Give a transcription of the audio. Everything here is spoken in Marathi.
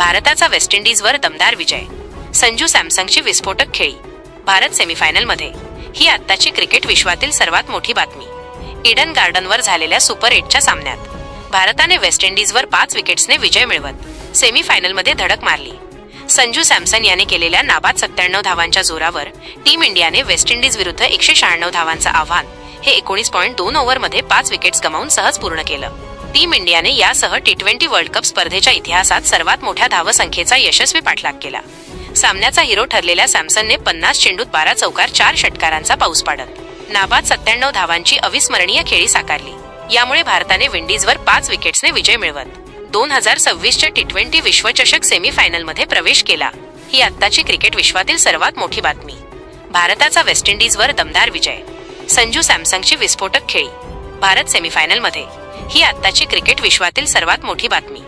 भारताचा वेस्ट इंडिजवर दमदार विजय. संजू सॅमसनची विस्फोटक खेळी. भारत सेमीफायनलमध्ये. ही आत्ताची क्रिकेट विश्वातील सर्वात मोठी बातमी. ईडन गार्डनवर झालेल्या सुपर 8च्या सामन्यात भारताने वेस्ट इंडिजवर 5 विकेट्सने विजय मिळवत सेमीफायनलमध्ये धडक मारली. संजू सॅमसन याने केलेल्या नाबाद 97 धावांच्या जोरावर टीम इंडियाने वेस्ट इंडिज विरुद्ध 196 धावांचं आव्हान हे 19.2 ओव्हरमध्ये 5 विकेट्स गमावून सहज पूर्ण केलं. टीम इंडियाने यासह T20 वर्ल्ड कप स्पर्धेच्या इतिहासात सर्वात मोठ्या धावसंख्येचा यशस्वी पाठलाग केला. सामन्याचा हिरो ठरलेल्या सॅमसनने 50 चेंडूत 12 चौकार 4 षटकारांचा पाऊस पाडत नाबाद 97 धावांची अविस्मरणीय खेळी साकारली. यामुळे भारताने विंडीजवर 5 विकेट्सने विजय मिळवत 2026च्या T20 विश्वचषक सेमीफायनलमध्ये प्रवेश केला. ही आत्ताची क्रिकेट विश्वातील सर्वात मोठी बातमी. भारताचा वेस्ट इंडिजवर दमदार विजय. संजू सॅमसनची विस्फोटक खेळी. भारत सेमीफायनलमध्ये. ही आत्ताची क्रिकेट विश्वातील सर्वात मोठी बातमी.